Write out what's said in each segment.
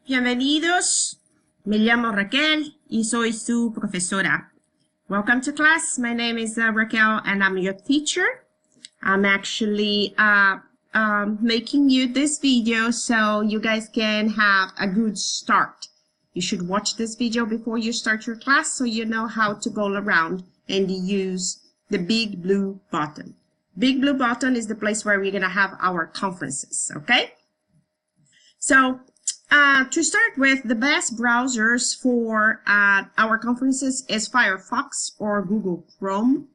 Bienvenidos. Me llamo Raquel y soy su profesora. Welcome to class. My name is Raquel and I'm your teacher. I'm actually making you this video so you guys can have a good start. You should watch this video before you start your class so you know how to go around and use the big blue button. Big blue button is the place where we're going to have our conferences, okay? So to start with, the best browsers for our conferences is Firefox or Google Chrome.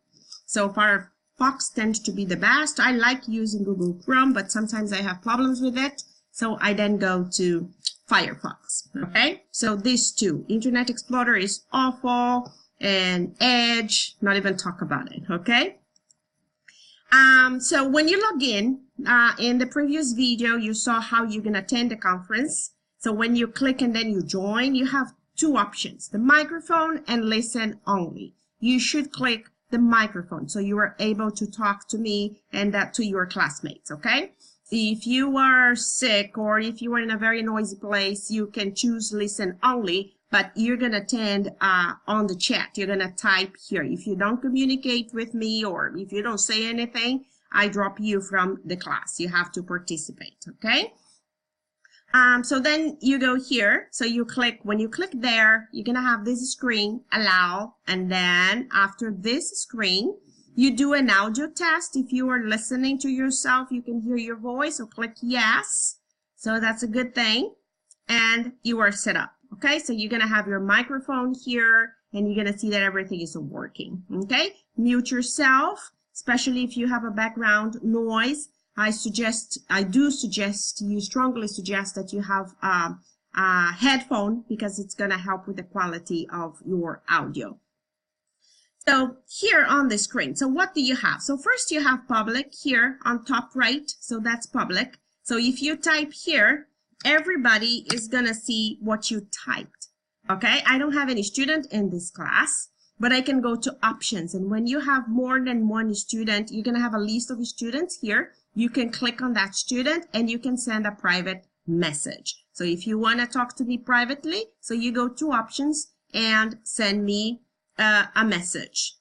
So Firefox tends to be the best. I like using Google Chrome, but sometimes I have problems with it. So I then go to Firefox, okay? So these two, Internet Explorer is awful, and Edge, not even talk about it, okay? So when you log in the previous video, you saw how you can attend the conference. So when you click and then you join, you have two options, the microphone and listen only. You should click the microphone so you are able to talk to me and to your classmates, okay? If you are sick or if you are in a very noisy place, you can choose listen only, but you're going to attend on the chat. You're going to type here. If you don't communicate with me or if you don't say anything, I drop you from the class. You have to participate, okay? So then you go here. So you click, when you click there, you're going to have this screen, allow, and then after this screen, you do an audio test. If you are listening to yourself, you can hear your voice, so click yes. So that's a good thing. And you are set up. Okay, so you're going to have your microphone here and you're going to see that everything is working. Okay, mute yourself, especially if you have a background noise. I do suggest, you strongly suggest that you have a headphone because it's going to help with the quality of your audio. So here on the screen, so what do you have? So first you have public here on top right, so that's public. So if you type here, everybody is gonna see what you typed, okay? I don't have any student in this class, but I can go to options, and when you have more than one student, you're gonna have a list of students here. You can click on that student and you can send a private message. So if you want to talk to me privately, so you go to options and send me a message.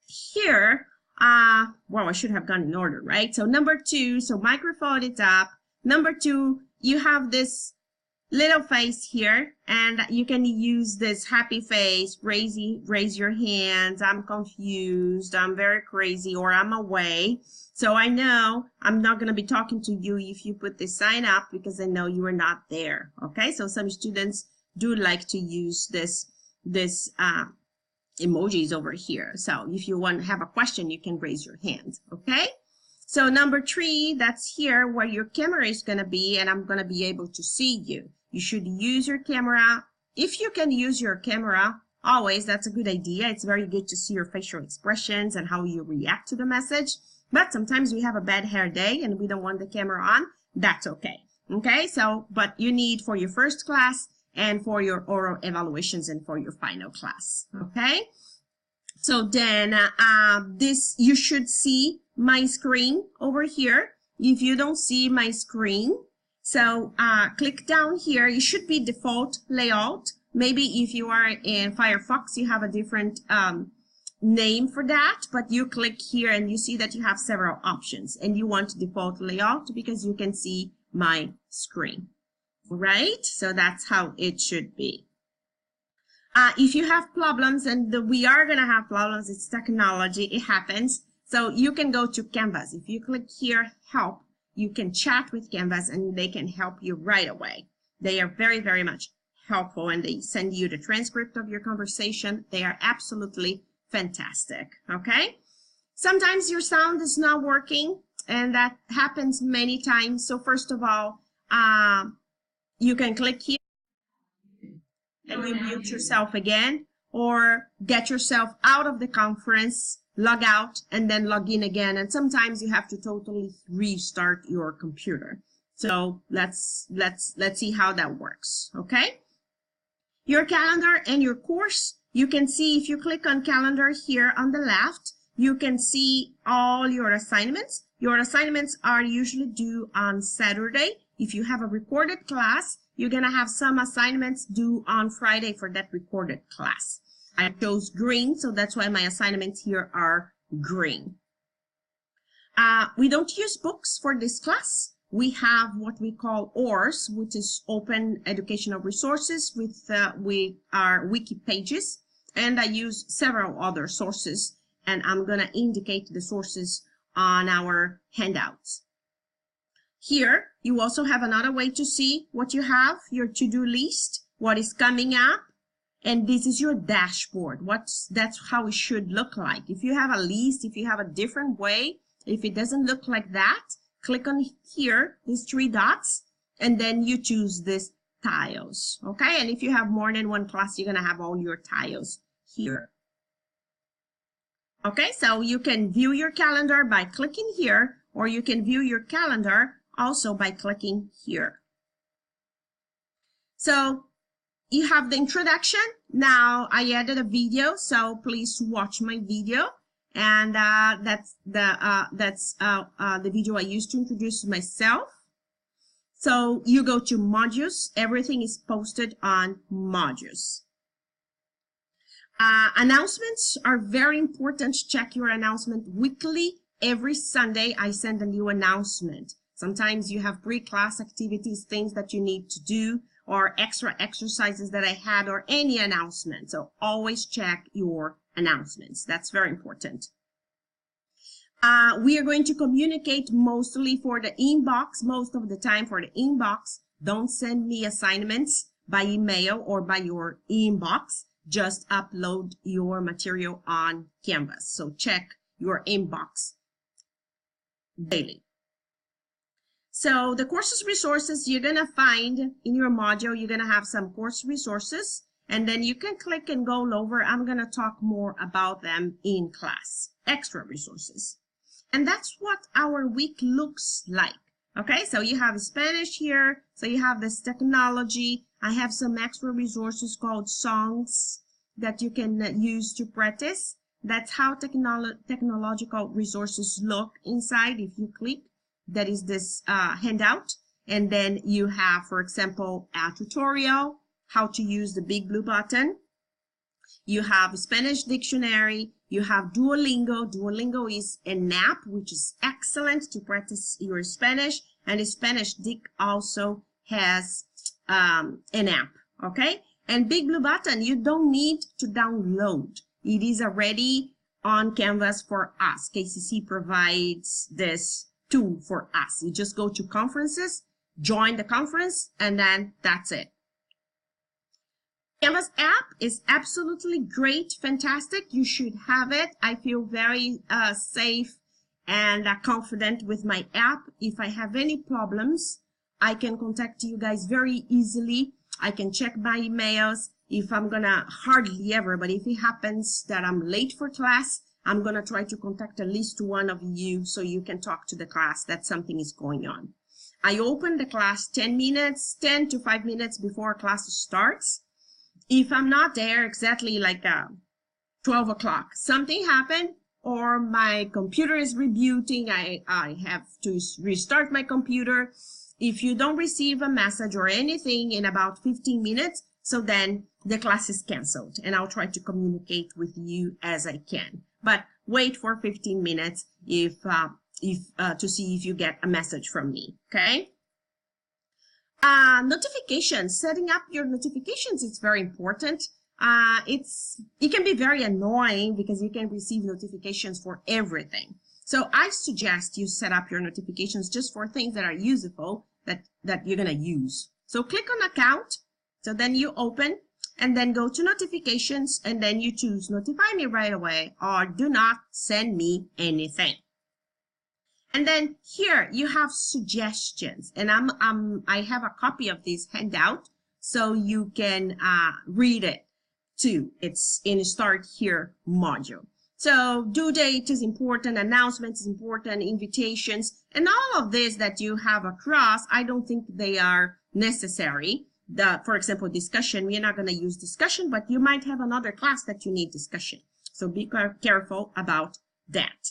Here, well, I should have gone in order, right? So number 2, so microphone is up. Number 2, you have this little face here, and you can use this happy face, raise your hands, I'm confused, I'm very crazy, or I'm away. So I know I'm not going to be talking to you if you put this sign up because I know you are not there. Okay, so some students do like to use this emojis over here. So if you want to have a question, you can raise your hand. Okay. So number 3, that's here where your camera is going to be, and I'm going to be able to see you. You should use your camera. If you can use your camera, always, that's a good idea. It's very good to see your facial expressions and how you react to the message. But sometimes we have a bad hair day and we don't want the camera on. That's okay. Okay, so, but you need for your first class and for your oral evaluations and for your final class. Okay, so then you should see my screen over here. If you don't see my screen, so click down here. It should be default layout. Maybe if you are in Firefox, you have a different name for that, but you click here and you see that you have several options and you want default layout because you can see my screen, right? So that's how it should be. If you have problems, and we are going to have problems, it's technology, it happens. So you can go to Canvas. If you click here, help, you can chat with Canvas and they can help you right away. They are very, very much helpful and they send you the transcript of your conversation. They are absolutely fantastic, okay? Sometimes your sound is not working and that happens many times. So first of all, you can click here and you mute yourself again or get yourself out of the conference, log out, and then log in again. And sometimes you have to totally restart your computer. So let's see how that works, okay? Your calendar and your course, you can see if you click on calendar here on the left, you can see all your assignments. Your assignments are usually due on Saturday. If you have a recorded class, you're going to have some assignments due on Friday for that recorded class. I chose green, so that's why my assignments here are green. We don't use books for this class. We have what we call OERS, which is Open Educational Resources with our wiki pages. And I use several other sources, and I'm going to indicate the sources on our handouts. Here, you also have another way to see what you have, your to-do list, what is coming up, and this is your dashboard. That's how it should look like. If you have a list, if you have a different way, if it doesn't look like that, click on here, these three dots, and then you choose this tiles, okay? And if you have more than one class, you're gonna have all your tiles here. Okay, so you can view your calendar by clicking here, or you can view your calendar also by clicking here. So you have the introduction. Now I added a video, so please watch my video. And that's the video I used to introduce myself. So you go to modules. Everything is posted on modules. Announcements are very important. Check your announcement weekly. Every Sunday, I send a new announcement. Sometimes you have pre-class activities, things that you need to do, or extra exercises that I had, or any announcement. So always check your announcements. That's very important. We are going to communicate mostly for the inbox, most of the time for the inbox. Don't send me assignments by email or by your inbox. Just upload your material on Canvas. So check your inbox daily. So the courses resources you're going to find in your module, you're going to have some course resources, and then you can click and go over. I'm going to talk more about them in class. Extra resources. And that's what our week looks like. Okay, so you have Spanish here. So you have this technology. I have some extra resources called songs that you can use to practice. That's how technological resources look inside if you click. That is this handout. And then you have, for example, a tutorial, how to use the big blue button. You have Spanish dictionary. You have Duolingo. Duolingo is an app which is excellent to practice your Spanish. And Spanish Dic also has an app, okay? And Big Blue Button, you don't need to download. It is already on Canvas for us. KCC provides this tool for us. You just go to conferences, join the conference, and then that's it. Canvas app is absolutely great, fantastic. You should have it. I feel very safe and confident with my app. If I have any problems, I can contact you guys very easily. I can check my emails. If I'm gonna, hardly ever, but if it happens that I'm late for class, I'm gonna try to contact at least one of you so you can talk to the class that something is going on. I open the class 10 to 5 minutes before class starts. If I'm not there exactly like 12 o'clock, something happened, or my computer is rebooting, I have to restart my computer. If you don't receive a message or anything in about 15 minutes, so then the class is canceled, and I'll try to communicate with you as I can. But wait for 15 minutes to see if you get a message from me, okay? Notifications, setting up your notifications is very important. It can be very annoying because you can receive notifications for everything. So I suggest you set up your notifications just for things that are useful that you're gonna use. So click on account. So then you open and then go to notifications, and then you choose notify me right away or do not send me anything. And then here you have suggestions, and I have a copy of this handout so you can read it too. It's in Start Here module. So due date is important, announcements is important, invitations, and all of this that you have across, I don't think they are necessary. For example, discussion, we're not going to use discussion, but you might have another class that you need discussion. So be careful about that.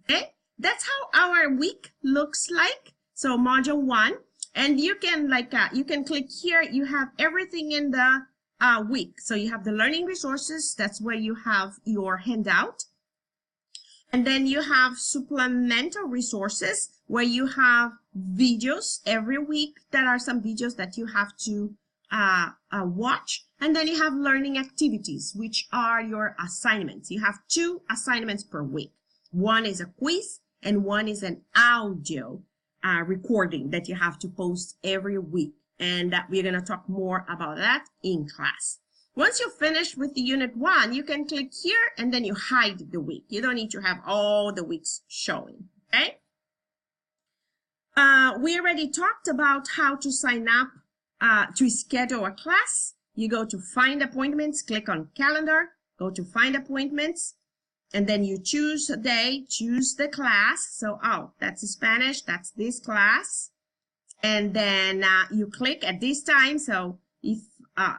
Okay, that's how our week looks like. So module 1, And you can you can click here. You have everything in the week. So you have the learning resources. That's where you have your handout. And then you have supplemental resources where you have videos every week. There are some videos that you have to watch. And then you have learning activities, which are your assignments. You have 2 assignments per week. One is a quiz and one is an audio recording that you have to post every week. And we're going to talk more about that in class. Once you finish with the unit 1, you can click here and then you hide the week. You don't need to have all the weeks showing, okay? We already talked about how to sign up to schedule a class. You go to Find Appointments, click on Calendar, go to Find Appointments, and then you choose a day, choose the class. So, oh, that's Spanish, that's this class. And then you click at this time. So if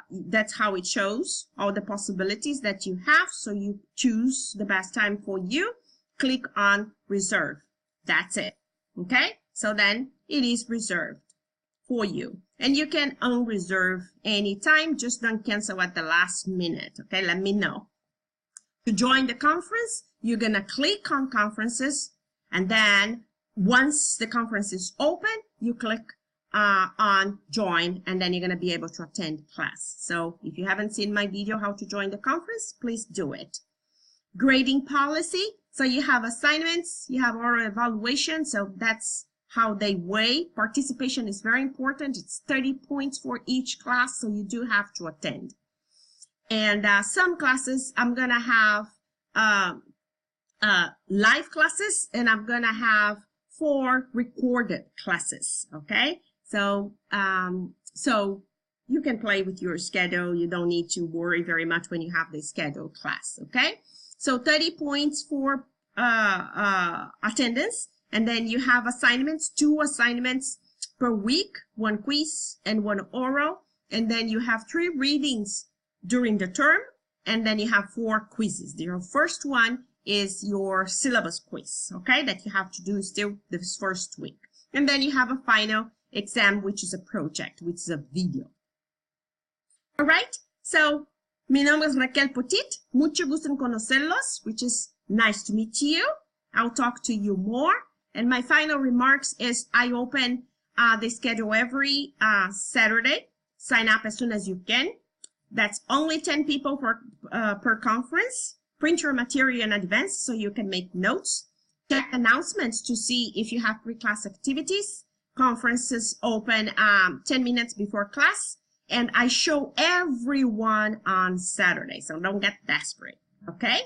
that's how it shows all the possibilities that you have. So you choose the best time for you. Click on Reserve. That's it. Okay? So then it is reserved for you. And you can unreserve anytime. Just don't cancel at the last minute. Okay? Let me know. To join the conference, you're going to click on Conferences. And then once the conference is open, you click on Join, and then you're going to be able to attend class. So if you haven't seen my video how to join the conference, please do it. Grading policy. So you have assignments, you have oral evaluation. So that's how they weigh. Participation is very important. It's 30 points for each class, so you do have to attend. And some classes, I'm going to have live classes, and I'm going to have 4 recorded classes, okay? So, so you can play with your schedule. You don't need to worry very much when you have the scheduled class, okay? So 30 points for attendance, and then you have assignments, 2 assignments per week, 1 quiz and 1 oral, and then you have 3 readings during the term, and then you have 4 quizzes. Your first one is your syllabus quiz, okay, that you have to do still this first week. And then you have a final exam, which is a project, which is a video. All right, so mi nombre es Raquel Petit. Mucho gusto en conocerlos, which is nice to meet you. I'll talk to you more. And my final remarks is I open the schedule every Saturday. Sign up as soon as you can. That's only 10 people per conference. Print your material in advance so you can make notes. Check announcements to see if you have pre-class activities. Conferences open 10 minutes before class. And I show everyone on Saturday, so don't get desperate, okay?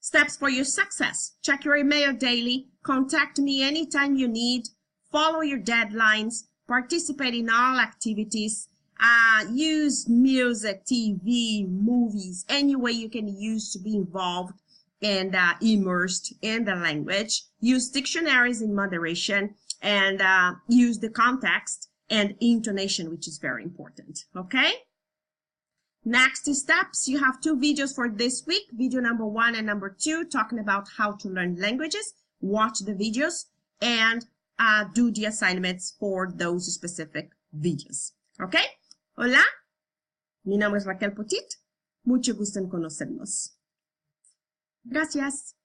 Steps for your success. Check your email daily. Contact me anytime you need. Follow your deadlines. Participate in all activities. Use music, TV, movies, any way you can use to be involved and immersed in the language. Use dictionaries in moderation, and use the context and intonation, which is very important, okay? Next steps, you have 2 videos for this week, video number 1 and number 2, talking about how to learn languages. Watch the videos and do the assignments for those specific videos, okay? Hola, mi nombre es Raquel Petit. Mucho gusto en conocernos. Gracias.